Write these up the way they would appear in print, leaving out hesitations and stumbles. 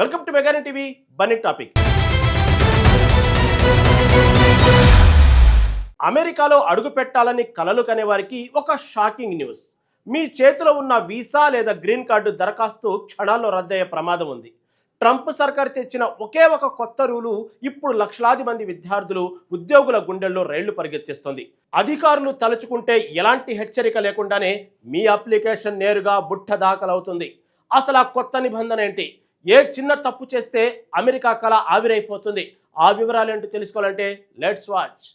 Welcome to మెగానే TV Bunny topic. అమెరికాలో అడుగు పెట్టాలని కలలు కనే వారికి ఒక షాకింగ్ న్యూస్. మీ చేతిలో ఉన్న వీసా లేదా గ్రీన్ కార్డు దరఖాస్తు క్షణాల్లో రద్దయ్యే ప్రమాదం ఉంది. ట్రంప్ సర్కార్ తెచ్చిన ఒకే ఒక కొత్త రూలు ఇప్పుడు లక్షలాది మంది విద్యార్థులు, ఉద్యోగుల గుండెల్లో రైళ్లు పరిగెత్తిస్తుంది. అధికారులు తలుచుకుంటే ఎలాంటి హెచ్చరిక లేకుండానే మీ అప్లికేషన్ నేరుగా బుట్ట దాఖలవుతుంది. అసలు ఆ కొత్త నిబంధన ఏంటి? ఏ చిన్న తప్పు చేస్తే అమెరికా కళ ఆవిరైపోతుంది? ఆ వివరాలు ఏంటో తెలుసుకోవాలంటే లెట్స్ వాచ్.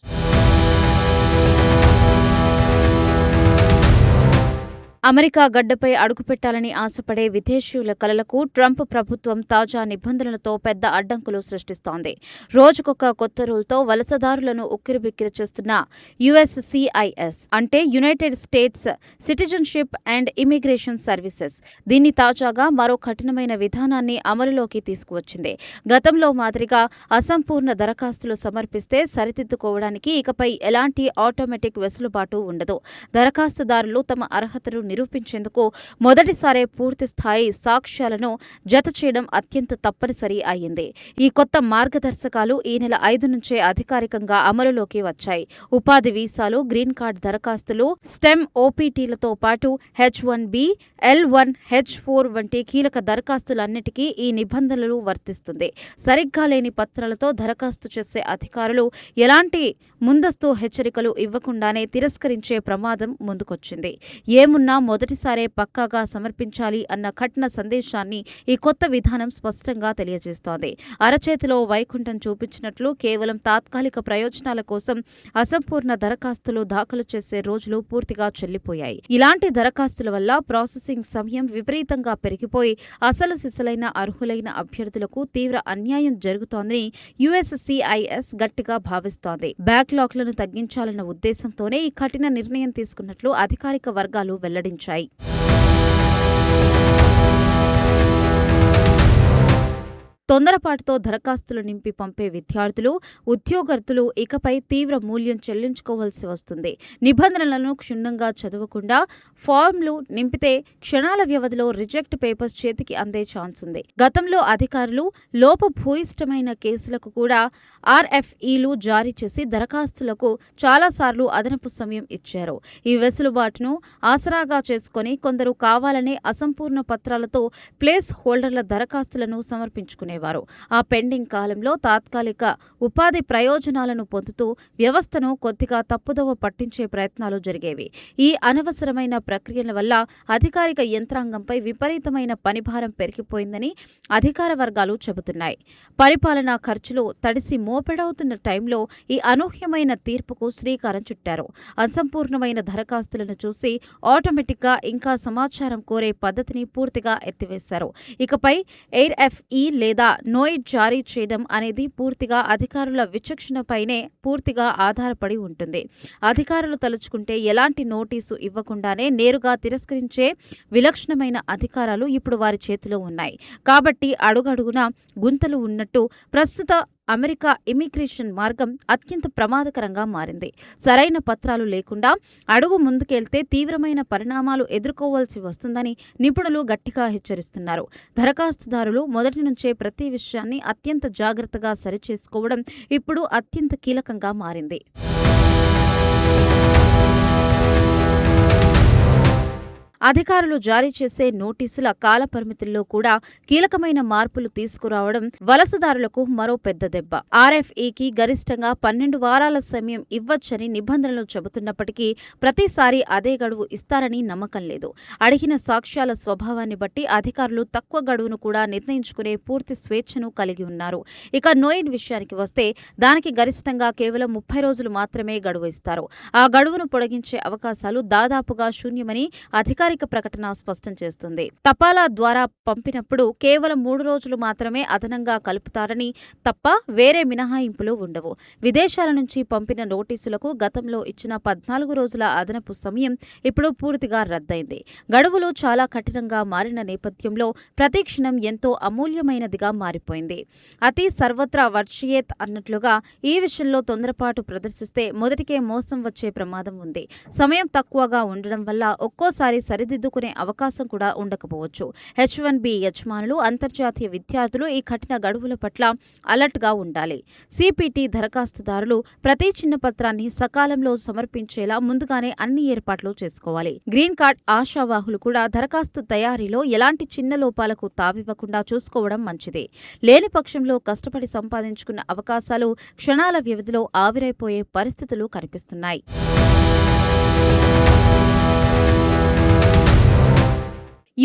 అమెరికా గడ్డపై అడుగుపెట్టాలని ఆశపడే విదేశీయుల కలలకు ట్రంప్ ప్రభుత్వం తాజా నిబంధనలతో పెద్ద అడ్డంకులు సృష్టిస్తోంది. రోజుకొక కొత్త రూల్తో వలసదారులను ఉక్కిరిబిక్కిరి చేస్తున్న యుఎస్సిఐఎస్ అంటే United states citizenship and immigration services దీన్ని తాజాగా మరో కఠినమైన విధానాన్ని అమలులోకి తీసుకువచ్చింది. గతంలో మాదిరిగా అసంపూర్ణ దరఖాస్తులు సమర్పిస్తే సరిదిద్దుకోవడానికి ఇకపై ఎలాంటి ఆటోమేటిక్ వెసులుబాటు ఉండదు. దరఖాస్తుదారులు తమ అర్హతను నిరూపించేందుకు మొదటిసారే పూర్తిస్థాయి సాక్ష్యాలను జతచేయడం అత్యంత తప్పనిసరి అయింది. ఈ కొత్త మార్గదర్శకాలు ఈ నెల 5 నుంచే అధికారికంగా అమలులోకి వచ్చాయి. ఉపాధి వీసాలు, గ్రీన్ కార్డు దరఖాస్తులు, స్టెమ్ ఓపీటీలతో పాటు H-1B, L-1, H-4 వంటి కీలక దరఖాస్తులన్నిటికీ ఈ నిబంధనలు వర్తిస్తుంది. సరిగ్గా లేని పత్రాలతో దరఖాస్తు చేసే అధికారులు ఎలాంటి ముందస్తు హెచ్చరికలు ఇవ్వకుండానే తిరస్కరించే ప్రమాదం ముందుకొచ్చింది. ఏమున్నా మొదటిసారే పక్కాగా సమర్పించాలి అన్న కఠిన సందేశాన్ని ఈ కొత్త విధానం స్పష్టంగా తెలియజేస్తోంది. అరచేతిలో వైకుంఠం చూపించినట్లు కేవలం తాత్కాలిక ప్రయోజనాల కోసం అసంపూర్ణ దరఖాస్తులు దాఖలు చేసే రోజులు పూర్తిగా చెల్లిపోయాయి. ఇలాంటి దరఖాస్తుల వల్ల ప్రాసెసింగ్ సమయం విపరీతంగా పెరిగిపోయి అసలు సిసలైన అర్హులైన అభ్యర్థులకు తీవ్ర అన్యాయం జరుగుతోందని యుఎస్సిఐఎస్ గట్టిగా భావిస్తోంది. బ్యాక్లాగ్లను తగ్గించాలన్న ఉద్దేశంతోనే ఈ కఠిన నిర్ణయం తీసుకున్నట్లు అధికారిక వర్గాలు వెల్లడించాయి. తొందరపాటుతో దరఖాస్తులు నింపి పంపే విద్యార్థులు, ఉద్యోగస్తులు ఇకపై తీవ్ర మూల్యం చెల్లించుకోవాల్సి వస్తుంది. నిబంధనలను క్షుణ్ణంగా చదవకుండా ఫారంలు నింపితే క్షణాల వ్యవధిలో రిజెక్ట్ పేపర్స్ చేతికి అందే ఛాన్స్ ఉంది. గతంలో అధికారులు లోపభూయిష్టమైన కేసులకు కూడా RFEలు జారీ చేసి దరఖాస్తులకు చాలాసార్లు అదనపు సమయం ఇచ్చారు. ఈ వెసులుబాటును ఆసరాగా చేసుకుని కొందరు కావాలనే అసంపూర్ణ పత్రాలతో ప్లేస్ హోల్డర్ల దరఖాస్తులను సమర్పించుకునేవారు. ఆ పెండింగ్ కాలంలో తాత్కాలిక ఉపాధి ప్రయోజనాలను పొందుతూ వ్యవస్థను కొద్దిగా తప్పుదోవ పట్టించే ప్రయత్నాలు జరిగేవి. ఈ అనవసరమైన ప్రక్రియల వల్ల అధికారిక యంత్రాంగంపై విపరీతమైన పనిభారం పెరిగిపోయిందని అధికార వర్గాలు చెబుతున్నాయి. పరిపాలనా ఖర్చులు తడిసి మోపెడవుతున్న టైంలో ఈ అనూహ్యమైన తీర్పుకు శ్రీకారం చుట్టారు. అసంపూర్ణమైన దరఖాస్తులను చూసి ఆటోమేటిక్గా ఇంకా సమాచారం కోరే పద్ధతిని పూర్తిగా ఎత్తివేశారు. ఇకపై RFE లేదా నోయిడ్ జారీ చేయడం అనేది పూర్తిగా అధికారుల విచక్షణపైనే పూర్తిగా ఆధారపడి ఉంటుంది. అధికారులు తలుచుకుంటే ఎలాంటి నోటీసు ఇవ్వకుండానే నేరుగా తిరస్కరించే విలక్షణమైన అధికారాలు ఇప్పుడు వారి చేతిలో ఉన్నాయి. కాబట్టి అడుగడుగునా గుంతలు ఉన్నట్టు ప్రస్తుత అమెరికా ఇమిగ్రేషన్ మార్గం అత్యంత ప్రమాదకరంగా మారింది. సరైన పత్రాలు లేకుండా అడుగు ముందుకెళ్తే తీవ్రమైన పరిణామాలు ఎదుర్కోవాల్సి వస్తుందని నిపుణులు గట్టిగా హెచ్చరిస్తున్నారు. దరఖాస్తుదారులు మొదటి నుంచే ప్రతి విషయాన్ని అత్యంత జాగ్రత్తగా సరిచేసుకోవడం ఇప్పుడు అత్యంత కీలకంగా మారింది. అధికారులు జారీ చేసే నోటీసుల కాలపరిమితుల్లో కూడా కీలకమైన మార్పులు తీసుకురావడం వలసదారులకు మరో పెద్ద దెబ్బ. RFEకి గరిష్టంగా 12 వారాల సమయం ఇవ్వచ్చని నిబంధనలు చెబుతున్నప్పటికీ ప్రతిసారి అదే గడువు ఇస్తారని నమ్మకం లేదు. అడిగిన సాక్ష్యాల స్వభావాన్ని బట్టి అధికారులు తక్కువ గడువును కూడా నిర్ణయించుకునే పూర్తి స్వేచ్ఛను కలిగి ఉన్నారు. ఇక నోయిడ్ విషయానికి వస్తే దానికి గరిష్టంగా కేవలం 30 రోజులు మాత్రమే గడువు ఇస్తారు. ఆ గడువును పొడిగించే అవకాశాలు దాదాపుగా శూన్యమని అధికారిక ప్రకటన స్పష్టం చేస్తుంది. తపాలా ద్వారా పంపినప్పుడు కేవలం 3 రోజులు మాత్రమే అదనంగా కలుపుతారని తప్ప వేరే మినహాయింపులు ఉండవు. విదేశాల నుంచి పంపిన నోటీసులకు గతంలో ఇచ్చిన 14 రోజుల అదనపు సమయం ఇప్పుడు పూర్తిగా రద్దయింది. గడువులు చాలా కఠినంగా మారిన నేపథ్యంలో ప్రతిక్షణం ఎంతో అమూల్యమైనదిగా మారిపోయింది. అతి సర్వత్రా వర్షయేత్ అన్నట్లుగా ఈ విషయంలో తొందరపాటు ప్రదర్శిస్తే మొదటికే మోసం వచ్చే ప్రమాదం ఉంది. సమయం తక్కువగా ఉండడం వల్ల ఒక్కోసారి సరిదిద్దుకునే అవకాశం కూడా ఉండకపోవచ్చు. H1B యజమానులు, అంతర్జాతీయ విద్యార్థులు ఈ కఠిన గడువుల పట్ల అలర్ట్గా ఉండాలి. CPT దరఖాస్తుదారులు ప్రతి చిన్న పత్రాన్ని సకాలంలో సమర్పించేలా ముందుగానే అన్ని ఏర్పాట్లు చేసుకోవాలి. గ్రీన్ కార్డ్ ఆశావాహులు కూడా దరఖాస్తు తయారీలో ఎలాంటి చిన్న లోపాలకు తావివ్వకుండా చూసుకోవడం మంచిది. లేని పక్షంలో కష్టపడి సంపాదించుకున్న అవకాశాలు క్షణాల వ్యవధిలో ఆవిరైపోయే పరిస్థితులు కనిపిస్తున్నాయి.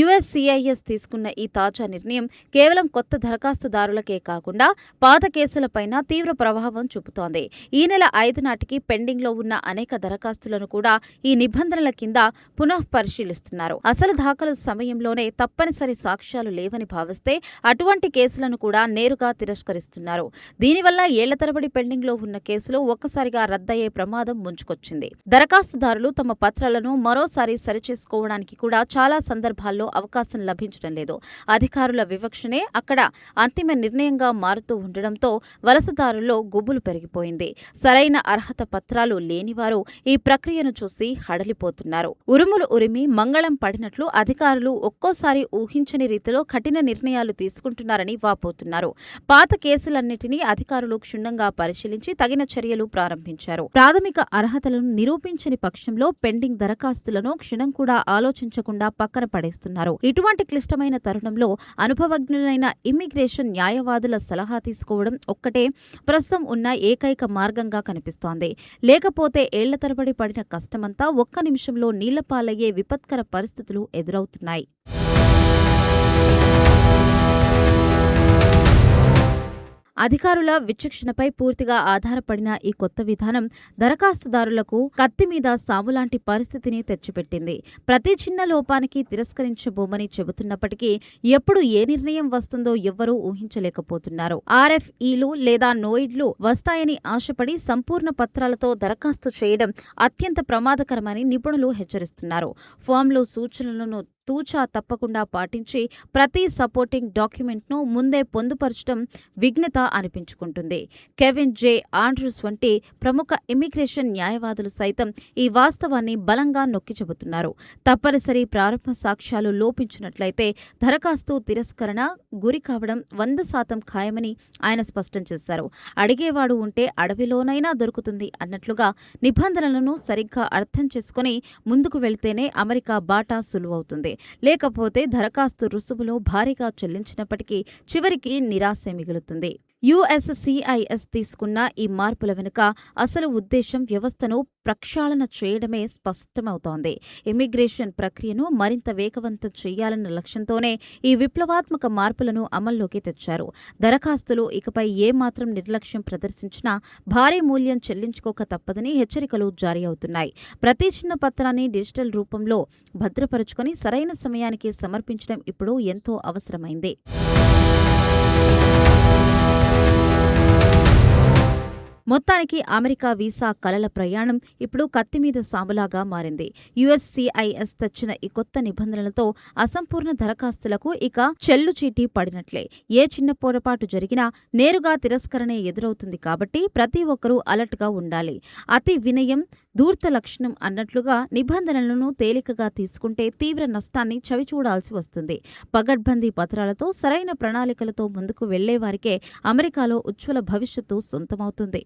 USCIS తీసుకున్న ఈ తాజా నిర్ణయం కేవలం కొత్త దరఖాస్తుదారులకే కాకుండా పాత కేసులపైన తీవ్ర ప్రభావం చూపుతోంది. ఈ నెల 5 నాటికి పెండింగ్లో ఉన్న అనేక దరఖాస్తులను కూడా ఈ నిబంధనల కింద పునఃపరిశీలిస్తున్నారు. అసలు దాఖలు సమయంలోనే తప్పనిసరి సాక్ష్యాలు లేవని భావిస్తే అటువంటి కేసులను కూడా నేరుగా తిరస్కరిస్తున్నారు. దీనివల్ల ఏళ్ల తరబడి పెండింగ్లో ఉన్న కేసులు ఒక్కసారిగా రద్దయ్యే ప్రమాదం ముంచుకొచ్చింది. దరఖాస్తుదారులు తమ పత్రాలను మరోసారి సరిచేసుకోవడానికి కూడా చాలా సందర్భాల్లో అవకాశం లభించడం లేదు. అధికారుల వివక్షనే అక్కడ అంతిమ నిర్ణయంగా మారుతూ ఉండడంతో వలసదారుల్లో గుబులు పెరిగిపోయింది. సరైన అర్హత పత్రాలు లేనివారు ఈ ప్రక్రియను చూసి హడలిపోతున్నారు. ఉరుములు ఉరిమి మంగళం పడినట్లు అధికారులు ఒక్కోసారి ఊహించని రీతిలో కఠిన నిర్ణయాలు తీసుకుంటున్నారని వాపోతున్నారు. పాత కేసులన్నిటినీ అధికారులు క్షుణ్ణంగా పరిశీలించి తగిన చర్యలు ప్రారంభించారు. ప్రాథమిక అర్హతలను నిరూపించని పక్షంలో పెండింగ్ దరఖాస్తులను క్షణం కూడా ఆలోచించకుండా పక్కన పడేస్తున్నారు. ఇటువంటి క్లిష్టమైన తరుణంలో అనుభవజ్ఞులైన ఇమ్మిగ్రేషన్ న్యాయవాదుల సలహా తీసుకోవడం ఒక్కటే ప్రస్తుతం ఉన్న ఏకైక మార్గంగా కనిపిస్తోంది. లేకపోతే ఏళ్ల తరబడి పడిన కష్టమంతా ఒక్క నిమిషంలో నీళ్లపాలయ్యే విపత్కర పరిస్థితులు ఎదురవుతున్నాయి. అధికారుల విచక్షణపై పూర్తిగా ఆధారపడిన ఈ కొత్త విధానం దరఖాస్తుదారులకు కత్తి మీద సావులాంటి పరిస్థితిని తెచ్చిపెట్టింది. ప్రతి చిన్న లోపానికి తిరస్కరించబోమని చెబుతున్నప్పటికీ ఎప్పుడు ఏ నిర్ణయం వస్తుందో ఎవ్వరూ ఊహించలేకపోతున్నారు. RFEలు లేదా నోయిడ్లు వస్తాయని ఆశపడి సంపూర్ణ పత్రాలతో దరఖాస్తు చేయడం అత్యంత ప్రమాదకరమని నిపుణులు హెచ్చరిస్తున్నారు. ఫామ్లో సూచనలను తూచా తప్పకుండా పాటించి ప్రతి సపోర్టింగ్ డాక్యుమెంట్ను ముందే పొందుపరచడం విఘ్నత అనిపించుకుంటుంది. కెవిన్ జే ఆండ్రూస్ వంటి ప్రముఖ ఇమ్మిగ్రేషన్ న్యాయవాదులు సైతం ఈ వాస్తవాన్ని బలంగా నొక్కి చెబుతున్నారు. తప్పనిసరి ప్రారంభ సాక్ష్యాలు లోపించినట్లయితే దరఖాస్తు తిరస్కరణ గురి కావడం 100% ఖాయమని ఆయన స్పష్టం చేశారు. అడిగేవాడు ఉంటే అడవిలోనైనా దొరుకుతుంది అన్నట్లుగా నిబంధనలను సరిగ్గా అర్థం చేసుకుని ముందుకు వెళ్తేనే అమెరికా బాట సులువవుతుంది. లేకపోతే దరఖాస్తు రుసుములు భారీగా చెల్లించినప్పటికీ చివరికి నిరాశే మిగులుతుంది. USCIS తీసుకున్న ఈ మార్పుల వెనుక అసలు ఉద్దేశం వ్యవస్థను ప్రక్షాళన చేయడమే స్పష్టమవుతోంది. ఇమ్మిగ్రేషన్ ప్రక్రియను మరింత వేగవంతం చేయాలన్న లక్ష్యంతోనే ఈ విప్లవాత్మక మార్పులను అమల్లోకి తెచ్చారు. దరఖాస్తులు ఇకపై ఏమాత్రం నిర్లక్ష్యం ప్రదర్శించినా భారీ మూల్యం చెల్లించుకోక తప్పదని హెచ్చరికలు జారీ అవుతున్నాయి. ప్రతి చిన్న పత్రాన్ని డిజిటల్ రూపంలో భద్రపరుచుకొని సరైన సమయానికి సమర్పించడం ఇప్పుడు ఎంతో అవసరమైంది. మొత్తానికి అమెరికా వీసా కలల ప్రయాణం ఇప్పుడు కత్తిమీద సాములాగా మారింది. USCIS తెచ్చిన ఈ కొత్త నిబంధనలతో అసంపూర్ణ దరఖాస్తులకు ఇక చెల్లుచీటీ పడినట్లే. ఏ చిన్న పొరపాటు జరిగినా నేరుగా తిరస్కరణే ఎదురవుతుంది. కాబట్టి ప్రతి ఒక్కరూ అలర్ట్గా ఉండాలి. అతి వినయం ధూర్త లక్షణం అన్నట్లుగా నిబంధనలను తేలికగా తీసుకుంటే తీవ్ర నష్టాన్ని చవిచూడాల్సి వస్తుంది. పగడ్బందీ పత్రాలతో సరైన ప్రణాళికలతో ముందుకు వెళ్లేవారికే అమెరికాలో ఉజ్వల భవిష్యత్తు సొంతమవుతుంది.